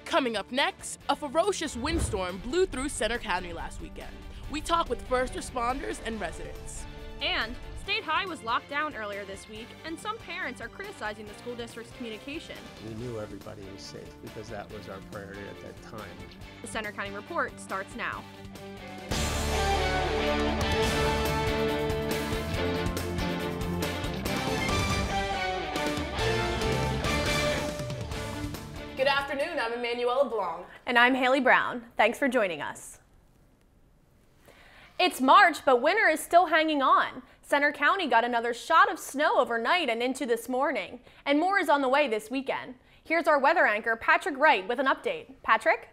Coming up next, a ferocious windstorm blew through Center County last weekend. We talk with first responders and residents. And State High was locked down earlier this week, and some parents are criticizing the school district's communication. We knew everybody was safe because that was our priority at that time. The Center County Report starts now. Good afternoon, I'm Emanuela Blanc. And I'm Haley Brown. Thanks for joining us. It's March, but winter is still hanging on. Center County got another shot of snow overnight and into this morning, and more is on the way this weekend. Here's our weather anchor, Patrick Wright, with an update. Patrick?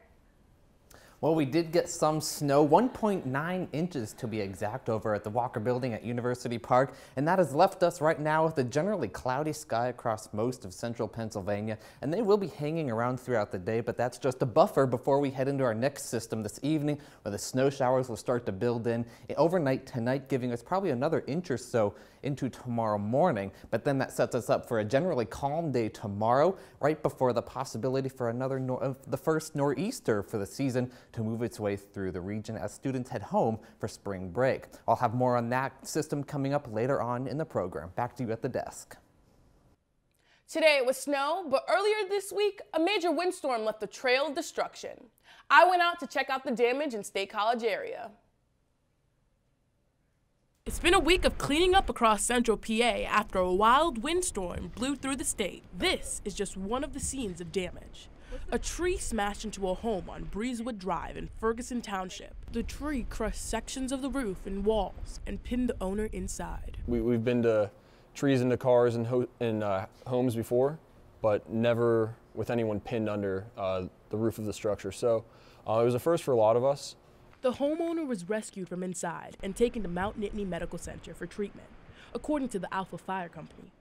Well, we did get some snow, 1.9 inches to be exact, over at the Walker Building at University Park, and that has left us right now with a generally cloudy sky across most of central Pennsylvania, and they will be hanging around throughout the day, but that's just a buffer before we head into our next system this evening, where the snow showers will start to build in overnight tonight, giving us probably another inch or so into tomorrow morning. But then that sets us up for a generally calm day tomorrow, right before the possibility for another the first nor'easter for the season to move its way through the region as students head home for spring break. I'll have more on that system coming up later on in the program. Back to you at the desk. Today it was snow, but earlier this week, a major windstorm left a trail of destruction. I went out to check out the damage in State College area. It's been a week of cleaning up across central PA after a wild windstorm blew through the state. This is just one of the scenes of damage. A tree smashed into a home on Breezewood Drive in Ferguson Township. The tree crushed sections of the roof and walls and pinned the owner inside. We've been to trees into cars and homes before, but never with anyone pinned under the roof of the structure. So it was a first for a lot of us. The homeowner was rescued from inside and taken to Mount Nittany Medical Center for treatment, according to the Alpha Fire Company.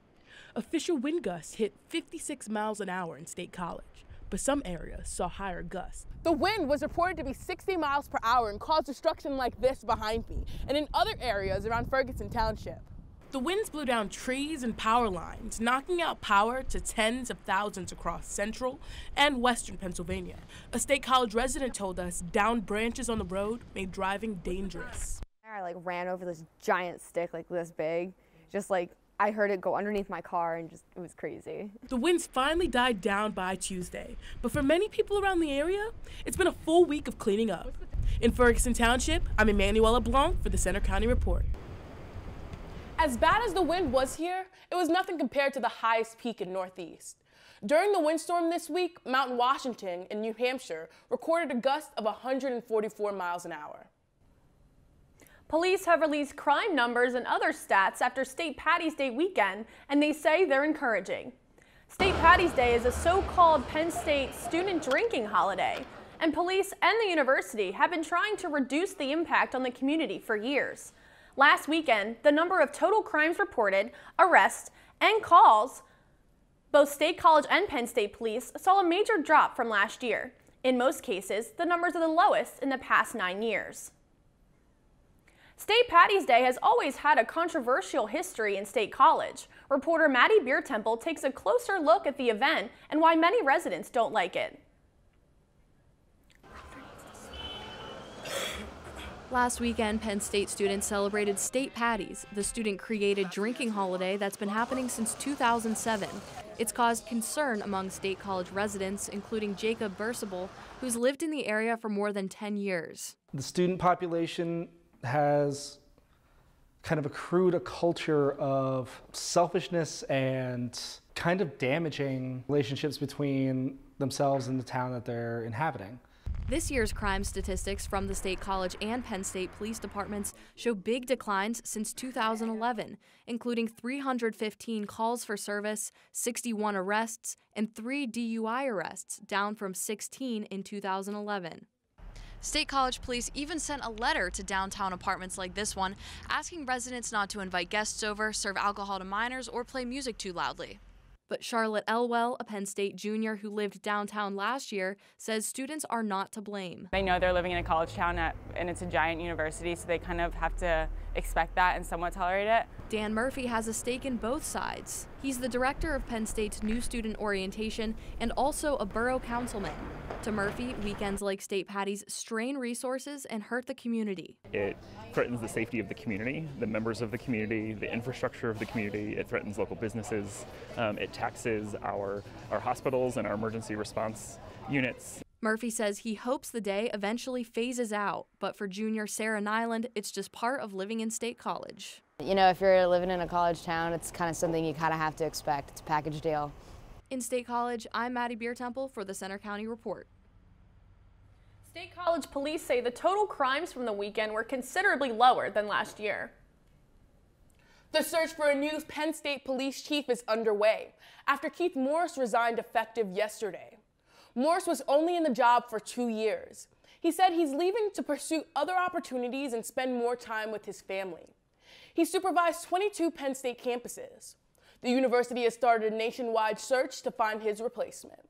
Official wind gusts hit 56 miles an hour in State College, but some areas saw higher gusts. The wind was reported to be 60 miles per hour and caused destruction like this behind me, and in other areas around Ferguson Township. The winds blew down trees and power lines, knocking out power to tens of thousands across central and western Pennsylvania. A State College resident told us downed branches on the road made driving dangerous. I ran over this giant stick this big, I heard it go underneath my car and it was crazy. The winds finally died down by Tuesday, but for many people around the area, it's been a full week of cleaning up. In Ferguson Township, I'm Emanuela Blanc for the Center County Report. As bad as the wind was here, it was nothing compared to the highest peak in Northeast. During the windstorm this week, Mount Washington in New Hampshire recorded a gust of 144 miles an hour. Police have released crime numbers and other stats after State Patty's Day weekend, and they say they're encouraging. State Patty's Day is a so-called Penn State student drinking holiday, and police and the university have been trying to reduce the impact on the community for years. Last weekend, the number of total crimes reported, arrests, and calls, both State College and Penn State police saw a major drop from last year. In most cases, the numbers are the lowest in the past 9 years. State Patty's Day has always had a controversial history in State College. Reporter Maddie Beertemple takes a closer look at the event and why many residents don't like it. Last weekend, Penn State students celebrated State Patties, the student-created drinking holiday that's been happening since 2007. It's caused concern among State College residents, including Jacob Bursable, who's lived in the area for more than 10 years. The student population has kind of accrued a culture of selfishness and kind of damaging relationships between themselves and the town that they're inhabiting. This year's crime statistics from the State College and Penn State police departments show big declines since 2011, including 315 calls for service, 61 arrests, and 3 DUI arrests, down from 16 in 2011. State College police even sent a letter to downtown apartments like this one, asking residents not to invite guests over, serve alcohol to minors, or play music too loudly. But Charlotte Elwell, a Penn State junior who lived downtown last year, says students are not to blame. They know they're living in a college town and it's a giant university, so they kind of have to expect that and somewhat tolerate it. Dan Murphy has a stake in both sides. He's the director of Penn State's new student orientation and also a borough councilman. To Murphy, weekends like State Patties strain resources and hurt the community. It threatens the safety of the community, the members of the community, the infrastructure of the community. It threatens local businesses. It taxes our hospitals and our emergency response units. Murphy says he hopes the day eventually phases out, but for junior Sarah Nyland, it's just part of living in State College. You know, if you're living in a college town, it's kind of something you kind of have to expect. It's a package deal. In State College, I'm Maddie Beertemple for the Center County Report. State College police say the total crimes from the weekend were considerably lower than last year. The search for a new Penn State police chief is underway after Keith Morris resigned effective yesterday. Morris was only in the job for 2 years. He said he's leaving to pursue other opportunities and spend more time with his family. He supervised 22 Penn State campuses. The university has started a nationwide search to find his replacement.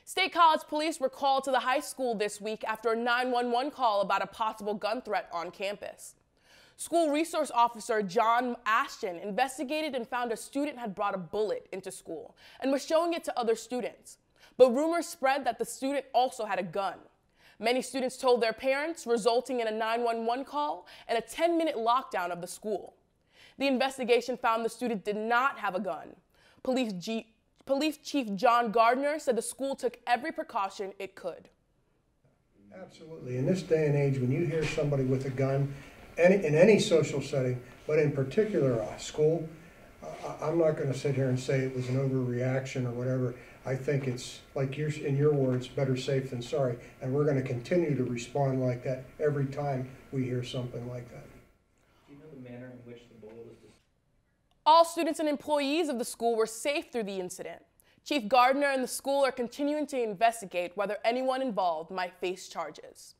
State College police were called to the high school this week after a 911 call about a possible gun threat on campus. School resource officer John Ashton investigated and found a student had brought a bullet into school and was showing it to other students. But rumors spread that the student also had a gun. Many students told their parents, resulting in a 911 call and a 10-minute lockdown of the school. The investigation found the student did not have a gun. Police Chief John Gardner said the school took every precaution it could. Absolutely. In this day and age, when you hear somebody with a gun, in any social setting, but in particular a school, I'm not going to sit here and say it was an overreaction or whatever. I think it's, like in your words, better safe than sorry. And we're going to continue to respond like that every time we hear something like that. Do you know the manner in which the bullet was displayed? All students and employees of the school were safe through the incident. Chief Gardner and the school are continuing to investigate whether anyone involved might face charges.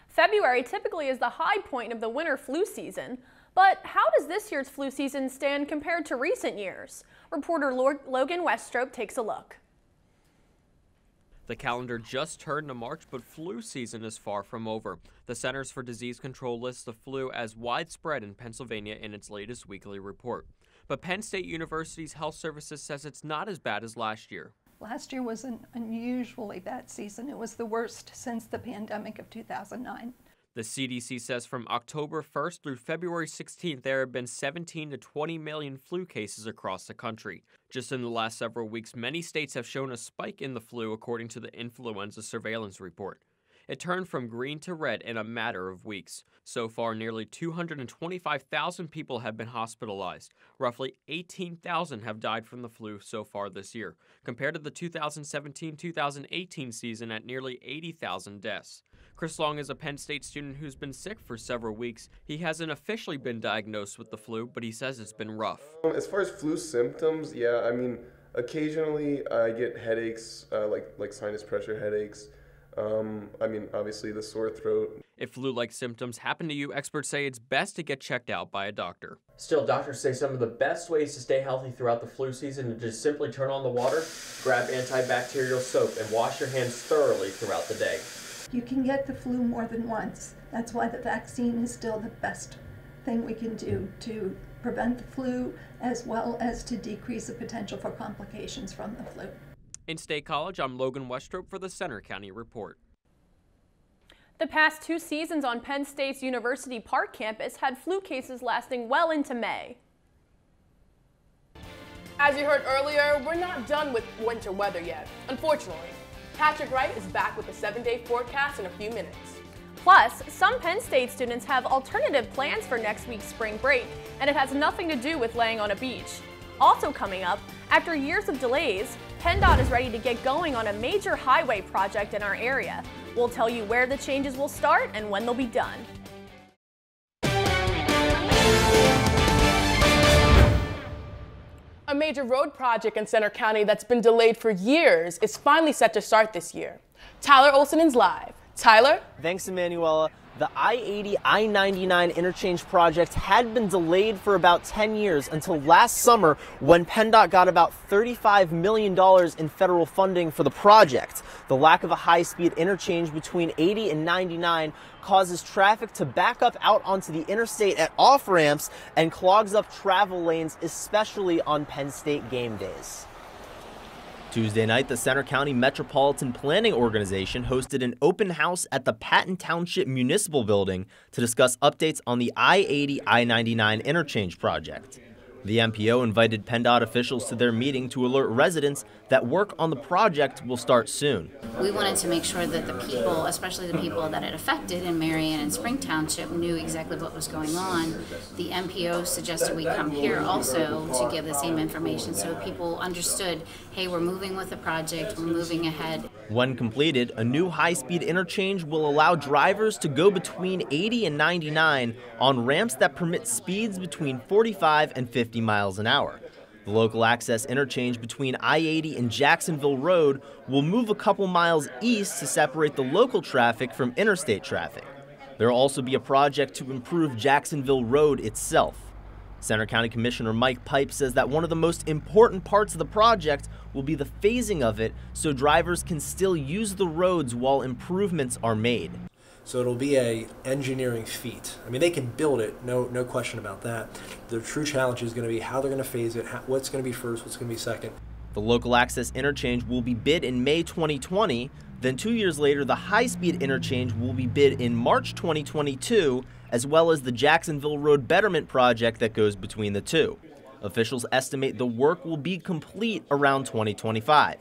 February typically is the high point of the winter flu season, but how does this year's flu season stand compared to recent years? Reporter Logan Westrope takes a look. The calendar just turned to March, but flu season is far from over. The Centers for Disease Control lists the flu as widespread in Pennsylvania in its latest weekly report. But Penn State University's Health Services says it's not as bad as last year. Last year was an unusually bad season. It was the worst since the pandemic of 2009. The CDC says from October 1st through February 16th, there have been 17 to 20 million flu cases across the country. Just in the last several weeks, many states have shown a spike in the flu, according to the Influenza Surveillance Report. It turned from green to red in a matter of weeks. So far, nearly 225,000 people have been hospitalized. Roughly 18,000 have died from the flu so far this year, compared to the 2017-2018 season at nearly 80,000 deaths. Chris Long is a Penn State student who's been sick for several weeks. He hasn't officially been diagnosed with the flu, but he says it's been rough. As far as flu symptoms, yeah, I mean, occasionally I get headaches, like sinus pressure headaches. I mean, obviously the sore throat. If flu-like symptoms happen to you, experts say it's best to get checked out by a doctor. Still, doctors say some of the best ways to stay healthy throughout the flu season is just simply turn on the water, grab antibacterial soap, and wash your hands thoroughly throughout the day. You can get the flu more than once. That's why the vaccine is still the best thing we can do to prevent the flu, as well as to decrease the potential for complications from the flu. In State College, I'm Logan Westrope for the Center County Report. The past 2 seasons on Penn State's University Park campus had flu cases lasting well into May. As you heard earlier, we're not done with winter weather yet, unfortunately. Patrick Wright is back with a 7-day forecast in a few minutes. Plus, some Penn State students have alternative plans for next week's spring break, and it has nothing to do with laying on a beach. Also coming up, after years of delays, PennDOT is ready to get going on a major highway project in our area. We'll tell you where the changes will start and when they'll be done. A major road project in Center County that's been delayed for years is finally set to start this year. Tyler Olson is live. Tyler? Thanks, Emanuela. The I-80, I-99 interchange project had been delayed for about 10 years until last summer when PennDOT got about $35 million in federal funding for the project. The lack of a high-speed interchange between 80 and 99 causes traffic to back up out onto the interstate at off-ramps and clogs up travel lanes, especially on Penn State game days. Tuesday night, the Center County Metropolitan Planning Organization hosted an open house at the Patton Township Municipal Building to discuss updates on the I-80 I-99 interchange project. The MPO invited PennDOT officials to their meeting to alert residents that work on the project will start soon. We wanted to make sure that the people, especially the people that it affected in Marion and Spring Township, knew exactly what was going on. The MPO suggested we come here also to give the same information so people understood, hey, we're moving with the project, we're moving ahead. When completed, a new high-speed interchange will allow drivers to go between 80 and 99 on ramps that permit speeds between 45 and 50 miles an hour. The local access interchange between I-80 and Jacksonville Road will move a couple miles east to separate the local traffic from interstate traffic. There will also be a project to improve Jacksonville Road itself. Center County Commissioner Mike Pipe says that one of the most important parts of the project will be the phasing of it so drivers can still use the roads while improvements are made. So it'll be a engineering feat. I mean, they can build it, no question about that. The true challenge is going to be how they're going to phase it, what's going to be first, what's going to be second. The local access interchange will be bid in May 2020. Then 2 years later, the high-speed interchange will be bid in March 2022, as well as the Jacksonville Road Betterment project that goes between the two. Officials estimate the work will be complete around 2025.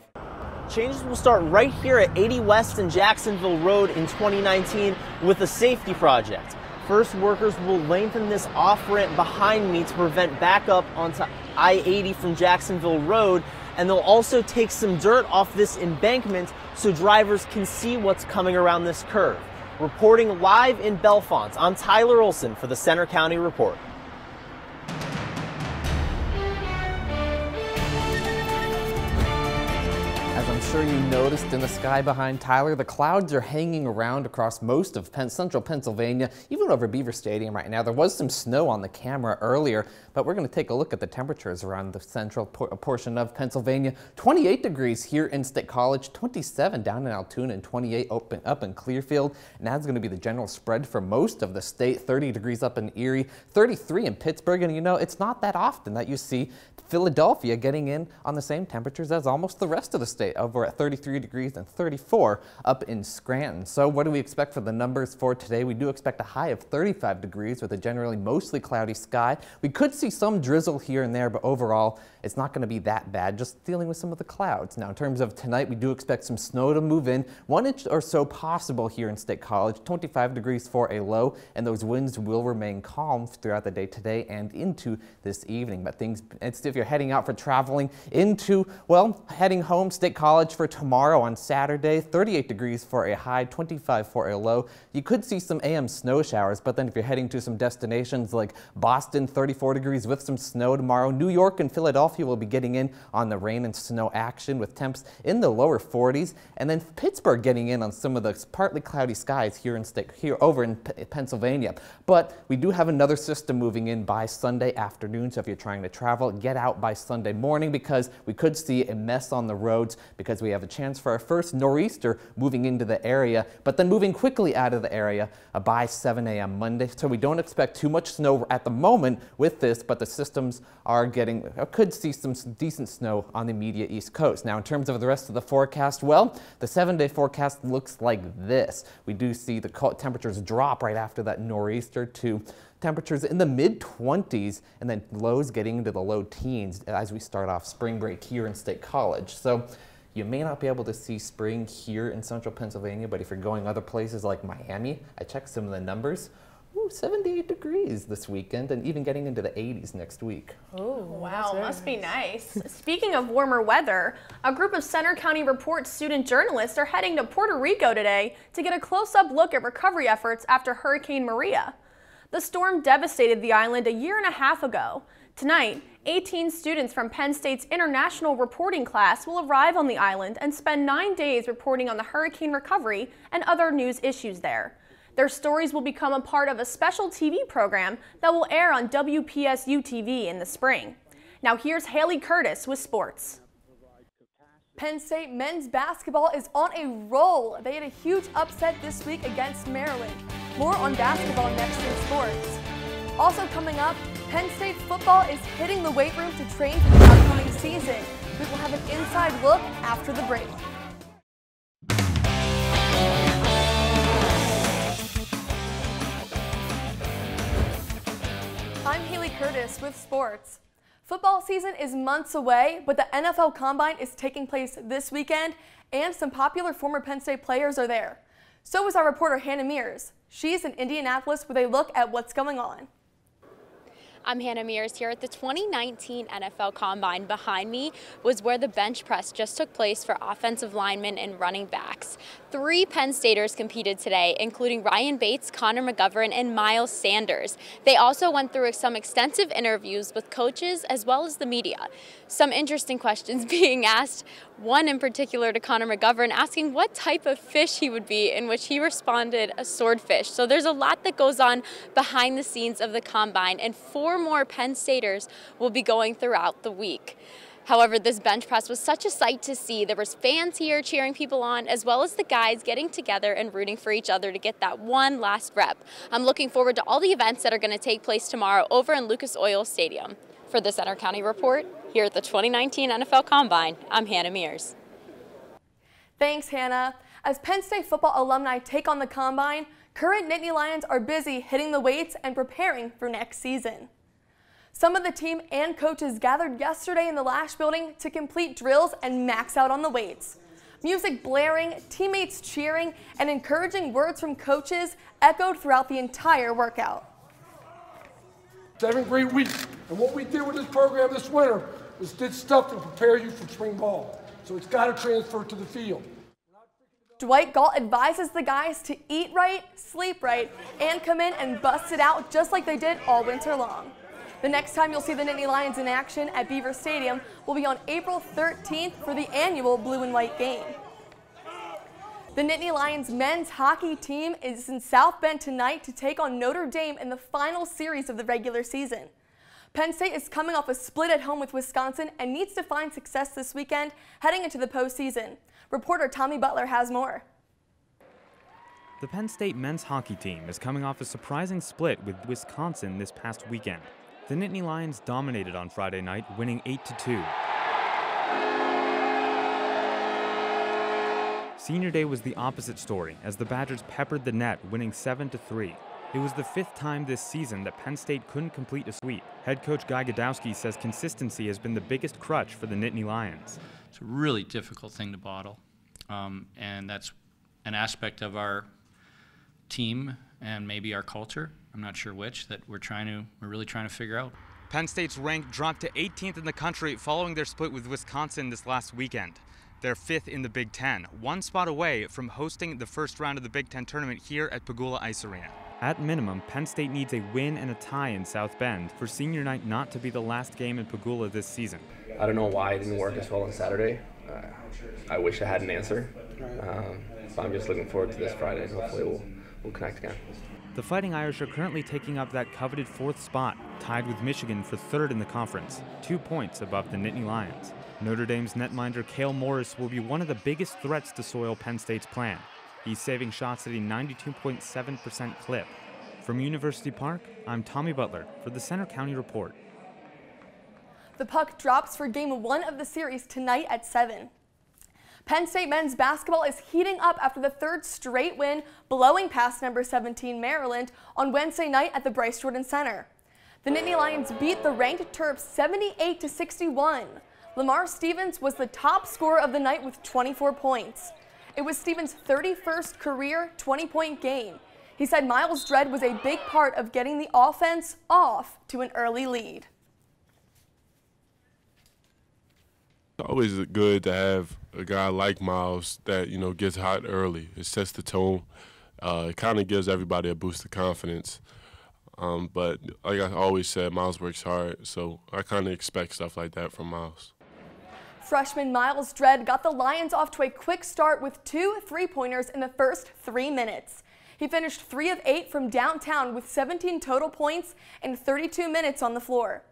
Changes will start right here at 80 West and Jacksonville Road in 2019 with a safety project. First, workers will lengthen this off-ramp behind me to prevent backup onto I-80 from Jacksonville Road, and they'll also take some dirt off this embankment so drivers can see what's coming around this curve. Reporting live in Bellefonte, I'm Tyler Olson for the Center County Report. As I'm sure you noticed in the sky behind Tyler, the clouds are hanging around across most of central Pennsylvania, even over Beaver Stadium right now. There was some snow on the camera earlier, but we're going to take a look at the temperatures around the central portion of Pennsylvania. 28 degrees here in State College, 27 down in Altoona, and 28 up in Clearfield. And that's going to be the general spread for most of the state. 30 degrees up in Erie, 33 in Pittsburgh, and you know, it's not that often that you see Philadelphia getting in on the same temperatures as almost the rest of the state, over at 33 degrees and 34 up in Scranton. So what do we expect for the numbers for today? We do expect a high of 35 degrees with a generally mostly cloudy sky. We could see some drizzle here and there, but overall it's not going to be that bad, just dealing with some of the clouds. Now in terms of tonight, we do expect some snow to move in, 1 inch or so possible here in State College, 25 degrees for a low, and those winds will remain calm throughout the day today and into this evening. But if you're heading out for traveling into, well, heading home, State College for tomorrow on Saturday, 38 degrees for a high, 25 for a low. You could see some AM snow showers, but then if you're heading to some destinations like Boston, 34 degrees with some snow tomorrow. New York and Philadelphia will be getting in on the rain and snow action with temps in the lower 40s, and then Pittsburgh getting in on some of the partly cloudy skies here over in Pennsylvania. But we do have another system moving in by Sunday afternoon, so if you're trying to travel, get out by Sunday morning because we could see a mess on the roads because we have a chance for our first nor'easter moving into the area, but then moving quickly out of the area by 7 a.m. Monday. So we don't expect too much snow at the moment with this, but the systems are could see some decent snow on the immediate East Coast. Now in terms of the rest of the forecast, well, the 7-day forecast looks like this. We do see the temperatures drop right after that nor'easter to temperatures in the mid-20s and then lows getting into the low teens as we start off spring break here in State College. So you may not be able to see spring here in central Pennsylvania, but if you're going other places like Miami, I checked some of the numbers. 78 degrees this weekend and even getting into the 80s next week. Oh, wow, must be nice. Speaking of warmer weather, a group of Center County Report student journalists are heading to Puerto Rico today to get a close-up look at recovery efforts after Hurricane Maria. The storm devastated the island a year and a half ago. Tonight, 18 students from Penn State's international reporting class will arrive on the island and spend 9 days reporting on the hurricane recovery and other news issues there. Their stories will become a part of a special TV program that will air on WPSU TV in the spring. Now here's Haley Curtis with sports. Penn State men's basketball is on a roll. They had a huge upset this week against Maryland. More on basketball next in sports. Also coming up, Penn State football is hitting the weight room to train for the upcoming season. We will have an inside look after the break. I'm Haley Curtis with sports. Football season is months away, but the NFL Combine is taking place this weekend, and some popular former Penn State players are there. So is our reporter Hannah Mears. She's in Indianapolis with a look at what's going on. I'm Hannah Mears here at the 2019 NFL Combine. Behind me was where the bench press just took place for offensive linemen and running backs. 3 Penn Staters competed today, including Ryan Bates, Connor McGovern, and Miles Sanders. They also went through some extensive interviews with coaches as well as the media. Some interesting questions being asked, one in particular to Connor McGovern, asking what type of fish he would be, in which he responded, a swordfish. So there's a lot that goes on behind the scenes of the Combine, and 4 more Penn Staters will be going throughout the week. However, this bench press was such a sight to see. There was fans here cheering people on, as well as the guys getting together and rooting for each other to get that one last rep. I'm looking forward to all the events that are going to take place tomorrow over in Lucas Oil Stadium. For the Center County Report, here at the 2019 NFL Combine, I'm Hannah Mears. Thanks, Hannah. As Penn State football alumni take on the Combine, current Nittany Lions are busy hitting the weights and preparing for next season. Some of the team and coaches gathered yesterday in the Lash building to complete drills and max out on the weights. Music blaring, teammates cheering, and encouraging words from coaches echoed throughout the entire workout. 7 great weeks, and what we did with this program this winter was did stuff to prepare you for spring ball. So it's got to transfer to the field. Dwight Galt advises the guys to eat right, sleep right, and come in and bust it out just like they did all winter long. The next time you'll see the Nittany Lions in action at Beaver Stadium will be on April 13th for the annual Blue and White game. The Nittany Lions men's hockey team is in South Bend tonight to take on Notre Dame in the final series of the regular season. Penn State is coming off a split at home with Wisconsin and needs to find success this weekend heading into the postseason. Reporter Tommy Butler has more. The Penn State men's hockey team is coming off a surprising split with Wisconsin this past weekend. The Nittany Lions dominated on Friday night, winning 8-2. Senior day was the opposite story, as the Badgers peppered the net, winning 7-3. It was the 5th time this season that Penn State couldn't complete a sweep. Head coach Guy Godowski says consistency has been the biggest crutch for the Nittany Lions. It's a really difficult thing to bottle, and that's an aspect of our team and maybe our culture. I'm not sure which, that we're really trying to figure out. Penn State's rank dropped to 18th in the country following their split with Wisconsin this last weekend. They're 5th in the Big Ten, 1 spot away from hosting the first round of the Big Ten tournament here at Pagula Ice Arena. At minimum, Penn State needs a win and a tie in South Bend for senior night not to be the last game in Pagula this season. I don't know why it didn't work as well on Saturday. I wish I had an answer. So I'm just looking forward to this Friday, and hopefully we'll connect again. The Fighting Irish are currently taking up that coveted 4th spot, tied with Michigan for 3rd in the conference, 2 points above the Nittany Lions. Notre Dame's netminder Cale Morris will be one of the biggest threats to soil Penn State's plan. He's saving shots at a 92.7% clip. From University Park, I'm Tommy Butler for the Center County Report. The puck drops for Game 1 of the series tonight at 7. Penn State men's basketball is heating up after the 3rd straight win, blowing past number 17 Maryland on Wednesday night at the Bryce Jordan Center. The Nittany Lions beat the ranked Terps 78-61. Lamar Stevens was the top scorer of the night with 24 points. It was Stevens' 31st career 20-point game. He said Miles Dredd was a big part of getting the offense off to an early lead. It's always good to have a guy like Miles that, gets hot early. It sets the tone. It kind of gives everybody a boost of confidence. But like I always said, Miles works hard, so I kind of expect stuff like that from Miles. Freshman Miles Dredd got the Lions off to a quick start with 2 3-pointers in the first 3 minutes. He finished 3 of 8 from downtown with 17 total points and 32 minutes on the floor.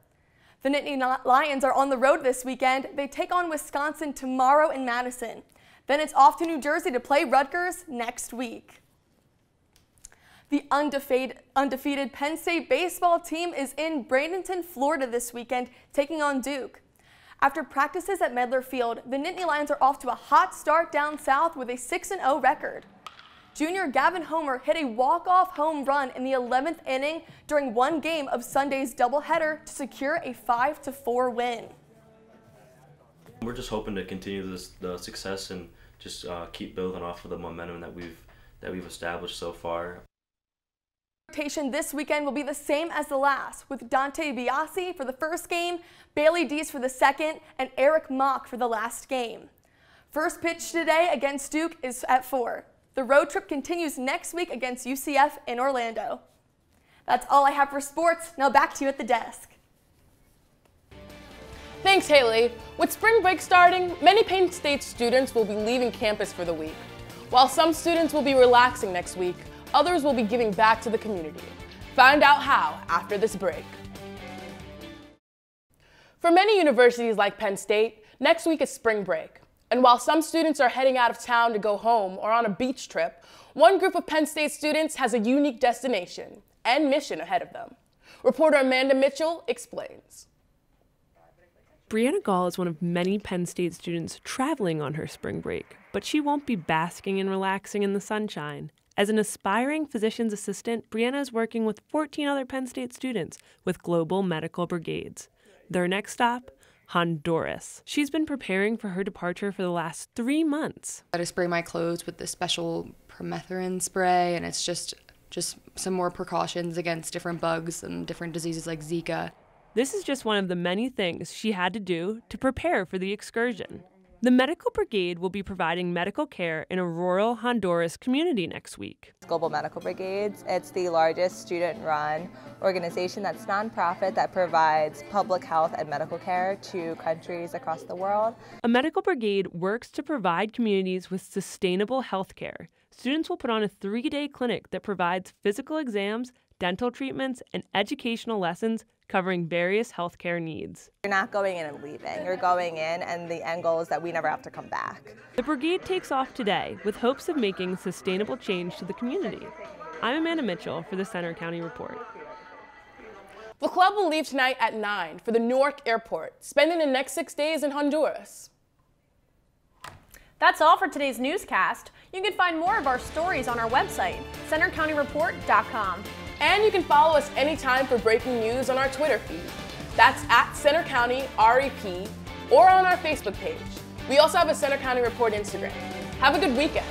The Nittany Lions are on the road this weekend. They take on Wisconsin tomorrow in Madison. Then it's off to New Jersey to play Rutgers next week. The undefeated Penn State baseball team is in Bradenton, Florida this weekend, taking on Duke. After practices at Medler Field, the Nittany Lions are off to a hot start down south with a 6-0 record. Junior Gavin Homer hit a walk-off home run in the 11th inning during one game of Sunday's doubleheader to secure a 5-4 win. We're just hoping to continue the success and just keep building off of the momentum that we've established so far. Rotation this weekend will be the same as the last, with Dante Biasi for the first game, Bailey Dees for the second, and Eric Mock for the last game. First pitch today against Duke is at 4. The road trip continues next week against UCF in Orlando. That's all I have for sports. Now back to you at the desk. Thanks, Haley. With spring break starting, many Penn State students will be leaving campus for the week. While some students will be relaxing next week, others will be giving back to the community. Find out how after this break. For many universities like Penn State, next week is spring break. And while some students are heading out of town to go home or on a beach trip, one group of Penn State students has a unique destination and mission ahead of them. Reporter Amanda Mitchell explains. Brianna Gall is one of many Penn State students traveling on her spring break, but she won't be basking and relaxing in the sunshine. As an aspiring physician's assistant, Brianna is working with 14 other Penn State students with Global Medical Brigades. Their next stop? Honduras. She's been preparing for her departure for the last 3 months. I spray my clothes with this special permethrin spray, and it's just some more precautions against different bugs and different diseases like Zika. This is just one of the many things she had to do to prepare for the excursion. The Medical Brigade will be providing medical care in a rural Honduras community next week. Global Medical Brigades, it's the largest student-run organization that's nonprofit that provides public health and medical care to countries across the world. A medical brigade works to provide communities with sustainable health care. Students will put on a 3-day clinic that provides physical exams, dental treatments, and educational lessons covering various healthcare needs. You're not going in and leaving. You're going in, and the end goal is that we never have to come back. The brigade takes off today with hopes of making sustainable change to the community. I'm Amanda Mitchell for the Center County Report. The club will leave tonight at 9 for the Newark airport, spending the next 6 days in Honduras. That's all for today's newscast. You can find more of our stories on our website, centercountyreport.com. And you can follow us anytime for breaking news on our Twitter feed. That's at Center County REP or on our Facebook page. We also have a Center County Report Instagram. Have a good weekend.